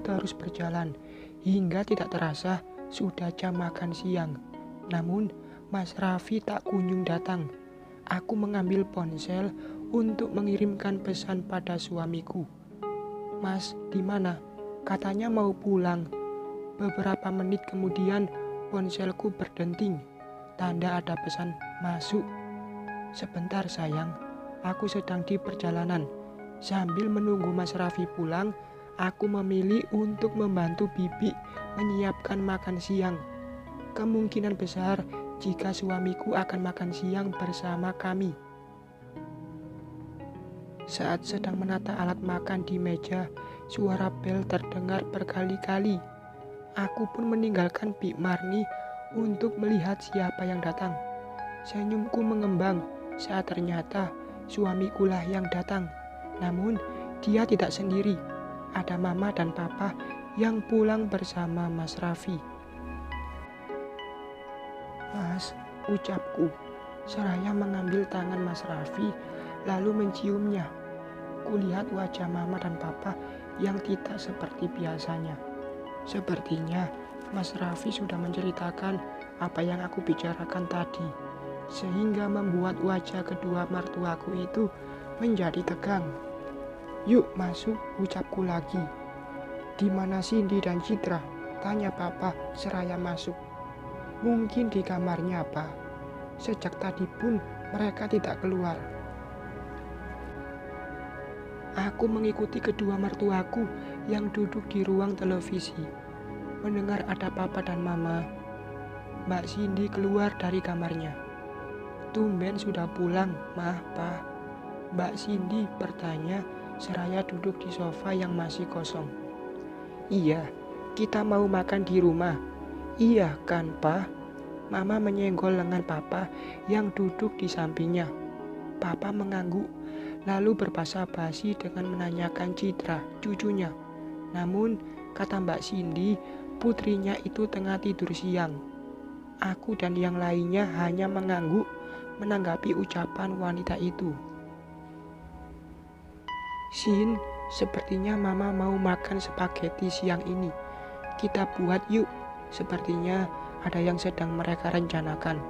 terus berjalan hingga tidak terasa sudah jam makan siang. Namun Mas Raffi tak kunjung datang. Aku mengambil ponsel untuk mengirimkan pesan pada suamiku. "Mas, di mana?" Katanya mau pulang. Beberapa menit kemudian ponselku berdenting. Tanda ada pesan masuk. "Sebentar sayang, aku sedang di perjalanan." Sambil menunggu Mas Raffi pulang, aku memilih untuk membantu Bibi menyiapkan makan siang. Kemungkinan besar jika suamiku akan makan siang bersama kami. Saat sedang menata alat makan di meja, suara bel terdengar berkali-kali. Aku pun meninggalkan Bik Marni untuk melihat siapa yang datang. Senyumku mengembang saat ternyata suamikulah yang datang. Namun dia tidak sendiri. Ada Mama dan Papa yang pulang bersama Mas Raffi. "Mas," ucapku, seraya mengambil tangan Mas Raffi lalu menciumnya. Kulihat wajah Mama dan Papa yang tidak seperti biasanya. Sepertinya Mas Raffi sudah menceritakan apa yang aku bicarakan tadi, sehingga membuat wajah kedua mertuaku itu menjadi tegang. "Yuk masuk," ucapku lagi. "Di mana Cindy dan Citra?" tanya Papa seraya masuk. "Mungkin di kamarnya, Pak. Sejak tadi pun mereka tidak keluar." Aku mengikuti kedua mertuaku yang duduk di ruang televisi. Mendengar ada Papa dan Mama, Mbak Cindy keluar dari kamarnya. "Tumben sudah pulang, Mah, Pa?" Mbak Cindy bertanya seraya duduk di sofa yang masih kosong. "Iya, kita mau makan di rumah." "Iya kan, Pa?" Mama menyenggol lengan Papa yang duduk di sampingnya. Papa mengangguk, lalu berbasa-basi dengan menanyakan Citra, cucunya. Namun, kata Mbak Cindy, putrinya itu tengah tidur siang. Aku dan yang lainnya hanya mengangguk menanggapi ucapan wanita itu. "Sin, sepertinya Mama mau makan spaghetti siang ini. Kita buat yuk. Sepertinya ada yang sedang mereka rencanakan."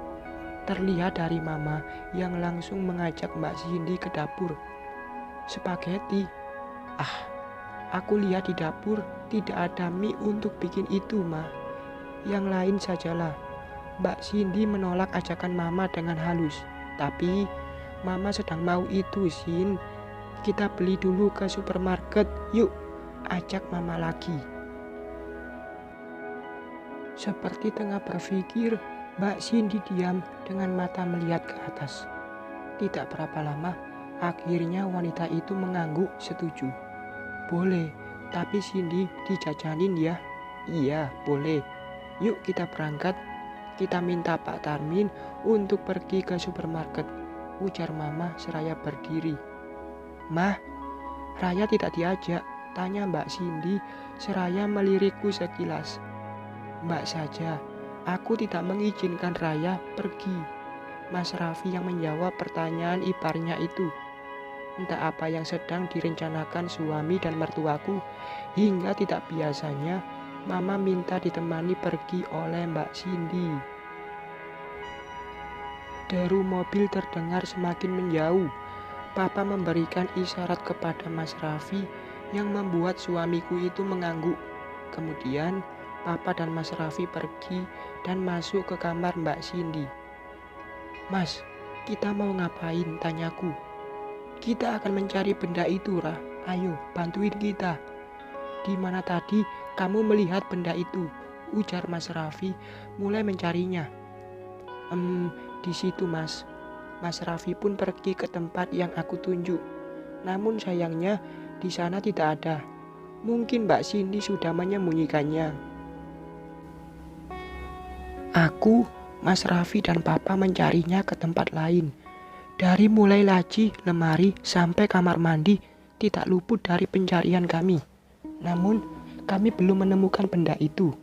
Terlihat dari Mama yang langsung mengajak Mbak Cindy ke dapur. "Spaghetti? Ah, aku lihat di dapur tidak ada mie untuk bikin itu, Ma. Yang lain sajalah." Mbak Cindy menolak ajakan Mama dengan halus. "Tapi Mama sedang mau itu, Sin. Kita beli dulu ke supermarket, yuk," ajak Mama lagi. Seperti tengah berpikir, Mbak Cindy diam dengan mata melihat ke atas. Tidak berapa lama, akhirnya wanita itu mengangguk setuju. "Boleh, tapi Cindy dijajanin ya." "Iya, boleh. Yuk kita berangkat. Kita minta Pak Tarmin untuk pergi ke supermarket," ujar Mama seraya berdiri. "Mah, Raya tidak diajak?" tanya Mbak Cindy seraya melirikku sekilas. "Mbak saja, aku tidak mengizinkan Raya pergi." Mas Raffi yang menjawab pertanyaan iparnya itu. Entah apa yang sedang direncanakan suami dan mertuaku, hingga tidak biasanya Mama minta ditemani pergi oleh Mbak Cindy. Deru mobil terdengar semakin menjauh. Papa memberikan isyarat kepada Mas Raffi yang membuat suamiku itu mengangguk. Kemudian Papa dan Mas Raffi pergi dan masuk ke kamar Mbak Cindy. "Mas, kita mau ngapain?" tanyaku. "Kita akan mencari benda itu, Rah. Ayo, bantuin kita." "Di mana tadi kamu melihat benda itu?" ujar Mas Raffi mulai mencarinya. Di situ, Mas." Mas Raffi pun pergi ke tempat yang aku tunjuk. Namun sayangnya di sana tidak ada. Mungkin Mbak Cindy sudah menyembunyikannya. Aku, Mas Raffi dan Papa mencarinya ke tempat lain. Dari mulai laci, lemari, sampai kamar mandi tidak luput dari pencarian kami. Namun kami belum menemukan benda itu.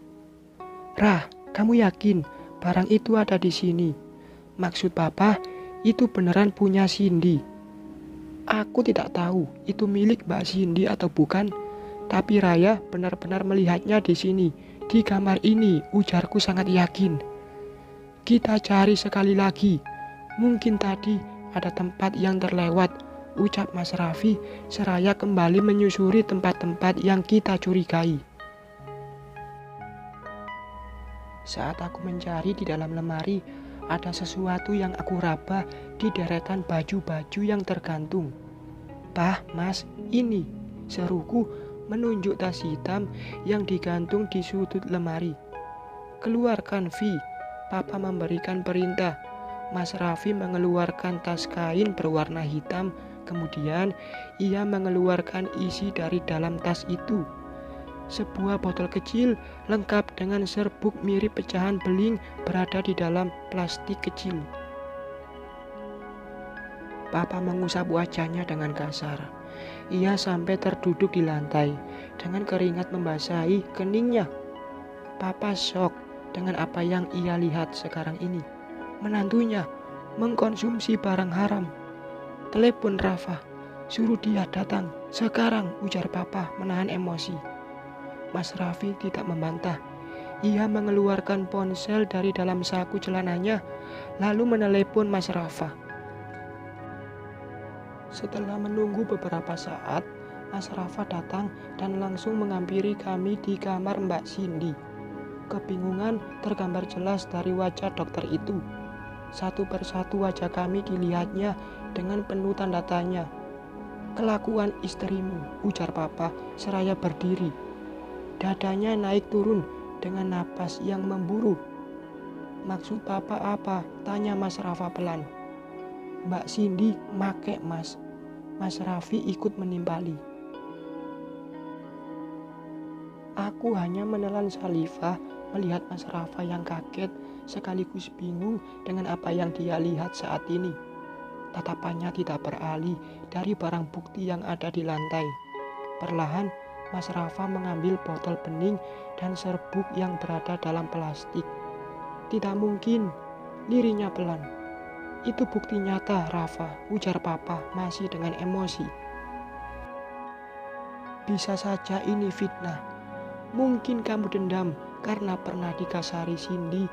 "Rah, kamu yakin barang itu ada di sini? Maksud Papa, itu beneran punya Cindy?" "Aku tidak tahu itu milik Mbak Cindy atau bukan, Tapi Raya benar-benar melihatnya di sini, di kamar ini, ujarku sangat yakin. Kita cari sekali lagi. Mungkin tadi ada tempat yang terlewat, ucap Mas Raffi seraya kembali menyusuri tempat-tempat yang kita curigai. Saat aku mencari di dalam lemari, ada sesuatu yang aku raba di deretan baju-baju yang tergantung. "Pah, Mas, ini," seruku menunjuk tas hitam yang digantung di sudut lemari. "Keluarkan, Vi," Papa memberikan perintah. Mas Raffi mengeluarkan tas kain berwarna hitam, kemudian ia mengeluarkan isi dari dalam tas itu. Sebuah botol kecil lengkap dengan serbuk mirip pecahan beling berada di dalam plastik kecil. Papa mengusap wajahnya dengan kasar. Ia sampai terduduk di lantai dengan keringat membasahi keningnya. Papa shock dengan apa yang ia lihat sekarang ini. Menantunya mengkonsumsi barang haram. "Telepon Rafa, suruh dia datang sekarang," ujar Papa menahan emosi. Mas Raffi tidak membantah. Ia mengeluarkan ponsel dari dalam saku celananya, lalu menelepon Mas Rafa. Setelah menunggu beberapa saat, Mas Rafa datang dan langsung menghampiri kami di kamar Mbak Cindy. Kebingungan tergambar jelas dari wajah dokter itu. Satu persatu wajah kami dilihatnya dengan penuh tanda tanya. "Kelakuan istrimu," ujar Papa seraya berdiri. Dadanya naik turun dengan napas yang memburu. "Maksud Papa apa?" tanya Mas Rafa pelan. "Mbak Cindy make, Mas." Mas Raffi ikut menimpali. Aku hanya menelan salivah melihat Mas Rafa yang kaget sekaligus bingung dengan apa yang dia lihat saat ini. Tatapannya tidak beralih dari barang bukti yang ada di lantai. Perlahan Mas Rafa mengambil botol bening dan serbuk yang berada dalam plastik. "Tidak mungkin," lirihnya pelan. "Itu bukti nyata, Rafa," ujar Papa masih dengan emosi. "Bisa saja ini fitnah. Mungkin kamu dendam karena pernah dikasari Cindy,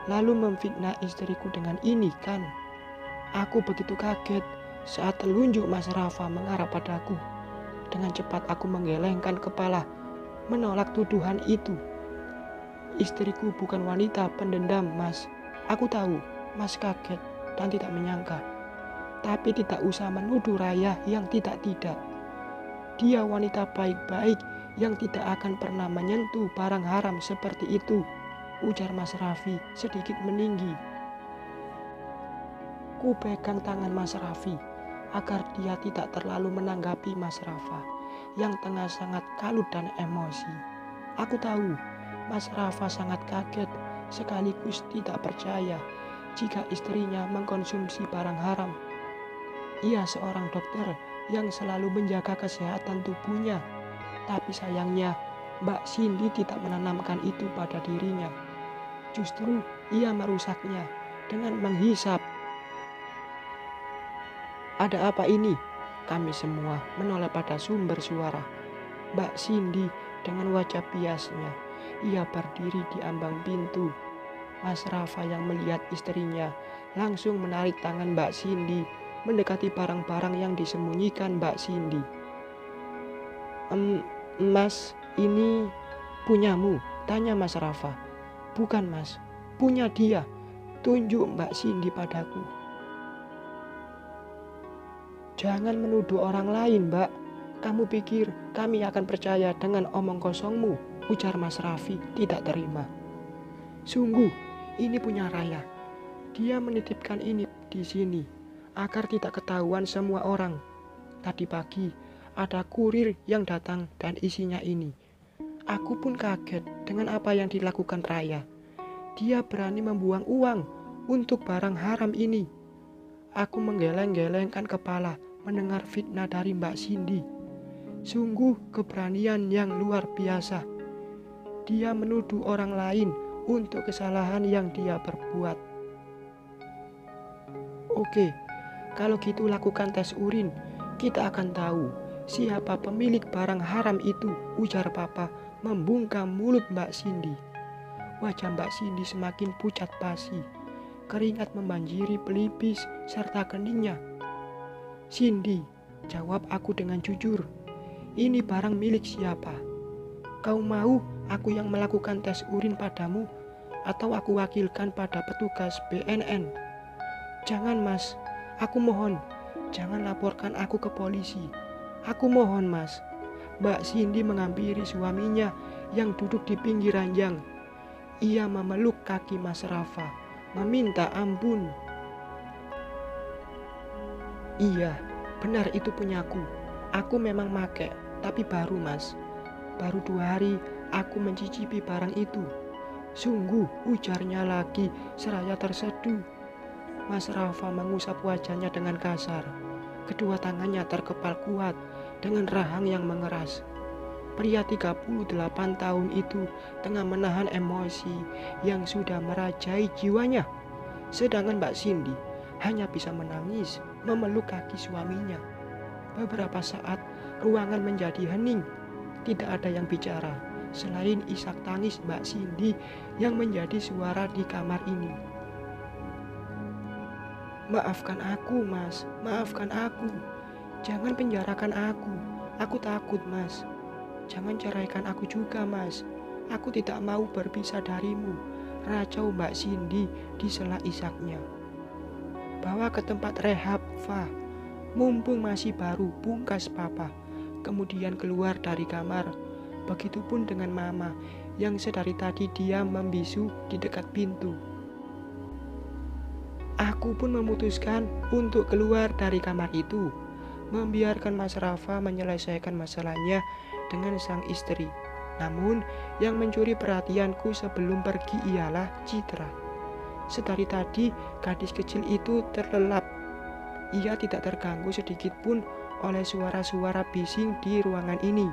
lalu memfitnah istriku dengan ini, kan?" Aku begitu kaget saat telunjuk Mas Rafa mengarah padaku. Dengan cepat aku menggelengkan kepala, menolak tuduhan itu. "Istriku bukan wanita pendendam, Mas. Aku tahu, Mas kaget dan tidak menyangka. Tapi tidak usah menuduh Raya yang tidak-tidak. Dia wanita baik-baik yang tidak akan pernah menyentuh barang haram seperti itu," ujar Mas Raffi sedikit meninggi. Ku pegang tangan Mas Raffi agar dia tidak terlalu menanggapi Mas Rafa yang tengah sangat kalut dan emosi. Aku tahu Mas Rafa sangat kaget sekaligus tidak percaya jika istrinya mengkonsumsi barang haram. Ia seorang dokter yang selalu menjaga kesehatan tubuhnya, tapi sayangnya Mbak Cindy tidak menanamkan itu pada dirinya. Justru ia merusaknya dengan menghisap. "Ada apa ini?" Kami semua menoleh pada sumber suara. Mbak Cindy dengan wajah biasnya. Ia berdiri di ambang pintu. Mas Rafa yang melihat istrinya langsung menarik tangan Mbak Cindy mendekati barang-barang yang disembunyikan Mbak Cindy. Mas, ini punyamu?" tanya Mas Rafa. "Bukan, Mas, punya dia," tunjuk Mbak Cindy padaku. "Jangan menuduh orang lain, Mbak. Kamu pikir kami akan percaya dengan omong kosongmu?" ujar Mas Raffi tidak terima. "Sungguh, ini punya Raya. Dia menitipkan ini di sini agar tidak ketahuan semua orang. Tadi pagi ada kurir yang datang dan isinya ini. Aku pun kaget dengan apa yang dilakukan Raya. Dia berani membuang uang untuk barang haram ini." Aku menggeleng-gelengkan kepala mendengar fitnah dari Mbak Cindy. Sungguh keberanian yang luar biasa. Dia menuduh orang lain untuk kesalahan yang dia perbuat. "Oke, kalau gitu lakukan tes urin. Kita akan tahu Siapa pemilik barang haram itu? Ujar papa membungkam mulut Mbak Cindy. Wajah Mbak Cindy semakin pucat pasi. Keringat membanjiri pelipis serta keningnya. Cindy, jawab aku dengan jujur. Ini barang milik siapa? Kau mau aku yang melakukan tes urin padamu? Atau aku wakilkan pada petugas BNN? Jangan mas, aku mohon. Jangan laporkan aku ke polisi. Aku mohon mas. Mbak Cindy menghampiri suaminya yang duduk di pinggir ranjang. Ia memeluk kaki Mas Rafa, meminta ampun. Iya, benar itu punyaku. Aku memang make, tapi baru mas. Baru 2 hari aku mencicipi barang itu. Sungguh, ujarnya lagi seraya terseduh. Mas Rafa mengusap wajahnya dengan kasar. Kedua tangannya terkepal kuat dengan rahang yang mengeras. Pria 38 tahun itu tengah menahan emosi yang sudah merajai jiwanya. Sedangkan Mbak Cindy hanya bisa menangis, memeluk kaki suaminya. Beberapa saat ruangan menjadi hening. Tidak ada yang bicara selain isak tangis Mbak Cindy yang menjadi suara di kamar ini. Maafkan aku mas, maafkan aku. Jangan penjarakan aku takut mas. Jangan ceraikan aku juga mas. Aku tidak mau berpisah darimu, racau Mbak Cindy di sela isaknya. Bawa ke tempat rehab, Fa. Mumpung masih baru, pungkas papa. Kemudian keluar dari kamar. Begitupun dengan mama yang sedari tadi diam membisu di dekat pintu. Aku pun memutuskan untuk keluar dari kamar itu, membiarkan Mas Rafa menyelesaikan masalahnya dengan sang istri. Namun yang mencuri perhatianku sebelum pergi ialah Citra. Sedari tadi gadis kecil itu terlelap. Ia tidak terganggu sedikit pun oleh suara-suara bising di ruangan ini.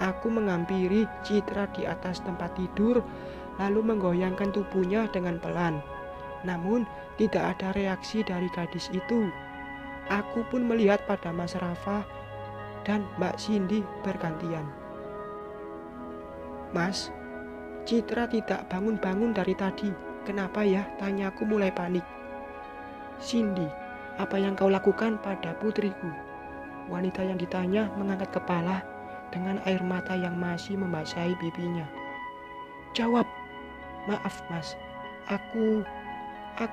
Aku menghampiri Citra di atas tempat tidur, lalu menggoyangkan tubuhnya dengan pelan. Namun tidak ada reaksi dari gadis itu. Aku pun melihat pada Mas Rafa dan Mbak Cindy bergantian. Mas, Citra tidak bangun-bangun dari tadi. Kenapa ya? Tanyaku mulai panik. Cindy, apa yang kau lakukan pada putriku? Wanita yang ditanya mengangkat kepala dengan air mata yang masih membasahi pipinya. Jawab, maaf mas, aku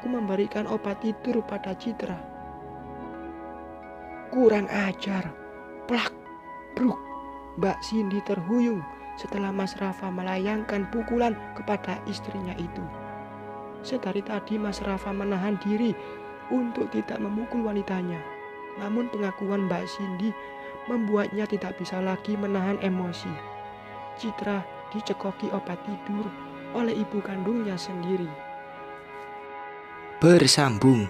memberikan obat tidur pada Citra. Kurang ajar, plak, bruk. Mbak Cindy terhuyung setelah Mas Rafa melayangkan pukulan kepada istrinya itu. Sedari tadi Mas Rafa menahan diri untuk tidak memukul wanitanya. Namun pengakuan Mbak Cindy membuatnya tidak bisa lagi menahan emosi. Citra dicekoki obat tidur oleh ibu kandungnya sendiri. Bersambung.